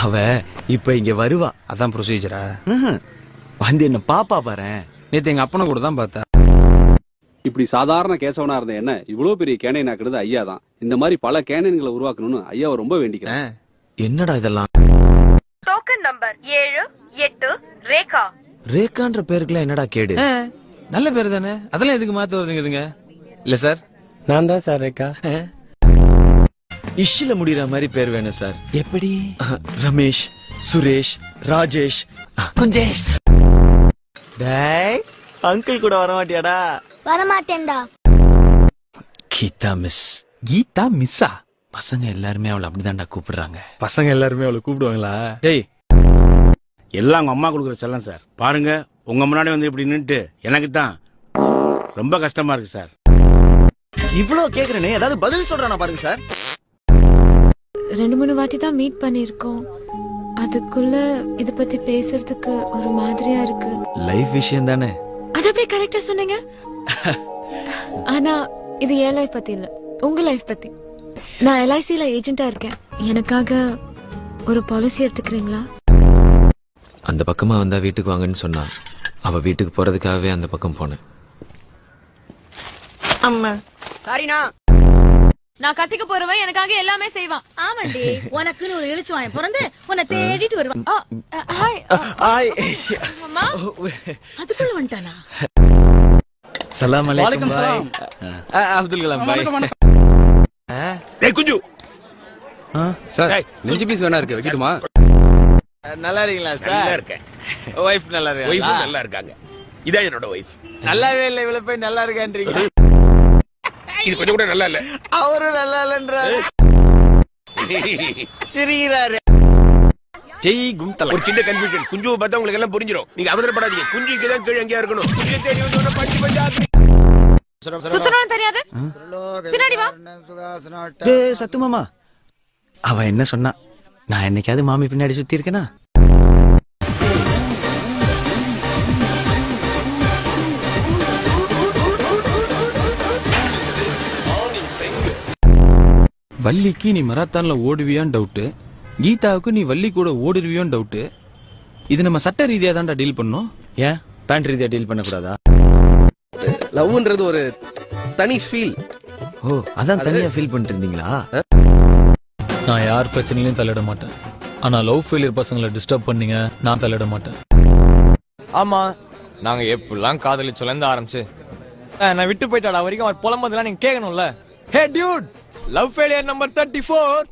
அவ இப்ப இங்க வருவா. அதான் ப்ரொசீஜரா? வந்து என்ன பாப்பா பாரு. நேத்து எங்க அப்பனை கூட தான் பார்த்தா. இப்படி சாதாரண கேசவனா இருந்த என்ன இவ்வளவு பெரிய கேனைன் ஆக்குறது ஐயா தான். இந்த மாதிரி பல கேனைன்களை உருவாக்கணும்னு ஐயாவை ரொம்ப வேண்டிக்கிறேன். என்னடா இதெல்லாம்? Token number 7-8 Rekha. ரேகான்ற பேருக்குலாம் என்னடா கேடு? நல்ல பேரு தானே, அதெல்லாம் எதுக்கு மாத்த வருதுங்க? இல்ல சார், நான் தான் சார் ரேகா. இஷ்ல முடியற மாதிரி பேர் வேணும் சார். எப்படி? ரமேஷ், சுரேஷ், ராஜேஷ், குஞ்சேஷ். டேய், அங்கிள் கூட வர மாட்டியாடா? வரமாட்டேன்டா. கீதா மிஸ். கீதா மிஸ்ஸா? பசங்க எல்லாருமே அவளை அப்படிதான்டா கூப்பிடுறாங்க. பசங்க எல்லாருமே அவளை கூப்பிடுவாங்களா? டேய், எல்லாம் உங்க அம்மா கொடுக்குற செல்லம் சார். பாருங்க, உங்க முன்னாடி வந்து இப்படி நின்னுட்டு எனக்கு தான் ரொம்ப கஷ்டமா இருக்கு சார். இவ்வளவு கேக்குறேனே, ஏதாவது பதில் சொல்றானா பாருங்க சார். 2-3 வாட்டி தான் மீட் பண்ணிருக்கோம். அதுக்குள்ள இத பத்தி பேசுறதுக்கு ஒரு மாதிரியா இருக்கு. லைஃப் விஷயம் தானே. அது அப்படியே கரெக்டா சொன்னீங்க. ஆனா இது என் லைஃப் பத்தி இல்ல, உங்க லைஃப் பத்தி. நான் LICல ஏஜென்ட்டா இருக்கேன். எனக்காக ஒரு பாலிசி எடுத்துக்கிறீங்களா? அந்த பக்கமா வந்தா வீட்டுக்கு வாங்கன்னு சொன்னா. அவ வீட்டுக்கு போறதுக்காகவே அந்த பக்கம் போனேன். அம்மா சாரினா. நான் கட்டிக்க போறவன் எனக்காக எல்லாமே செய்வான். ஆமாண்டி, உனக்குன்னு ஒரு இழுச்சுவான் பிறந்து உன்னை தேடிட்டு வருவான். ஹாய் அம்மா. அதுக்குள்ள வந்துட்டானா? சலாம் அலைக்கும் பாய். அப்துல் கலாம் பாய். டேய் குஞ்சு. சார், நெஞ்சு பீஸ் வேணா இருக்கு, வைக்கட்டுமா? நல்லா இருக்கீங்களா நல்லா சார்? இருக்கேன். வைஃப் நல்லா ஒய்ஃப் இருக்கா? நல்லா இருக்காங்க. இதான் என்னோட ஒய்ஃப். நல்லாவே இல்ல, இவ்வளவு போய் நல்லா இருக்கான்றீங்க. இது கொஞ்சம் கூட நல்லா இல்ல. அவரும் நல்லா இல்லன்றாரு. சிரிக்கிறாரு. ஜெய் கும்தலா. ஒரு சின்ன கன்ஃபியூஷன். குஞ்சுவை பார்த்தா உங்களுக்கு எல்லாம் புரிஞ்சிடும். நீங்க அவசரப்படாதீங்க. குஞ்சுக்கு தான் கீழே எங்கேயா இருக்கணும். குஞ்சு தேடி வந்து பஞ்சு பஞ்சாக்கு. சுத்தணும் தெரியாது, பின்னாடி வா. டேய் சத்து மாமா, அவ என்ன சொன்னா? நான் என்னைக்காவது மாமி பின்னாடி சுத்தி இருக்கேனா? வள்ளிக்கு நீ மராத்தான்ல ஓடுவியான்னு டவுட்டு, கீதாவுக்கு நீ வள்ளி கூட ஓடுருவியோன்னு டவுட்டு. இது நம்ம சட்ட ரீதியா தான்டா டீல் பண்ணோம். ஏன் பேண்ட் ரீதியா டீல் பண்ண கூடாதா? லவ்ன்றது ஒரு தனி ஃபீல். ஓ, அதான் தனியா ஃபீல் பண்ணிட்டு இருந்தீங்களா? நான் யார் பிரச்சனையிலும் தலையிட மாட்டேன். ஆனா லவ் ஃபெயிலியர் பசங்களை டிஸ்டர்ப் பண்ணீங்க, நான் தலையிட மாட்டேன். ஆமா, நாங்க எப்படிலாம் காதலிச்சோல இருந்து ஆரம்பிச்சு நான் விட்டு போயிட்டாடா வரைக்கும் அவர் புலம்பதெல்லாம் நீங்க கேட்கணும்ல. Hey dude, love failure number 34.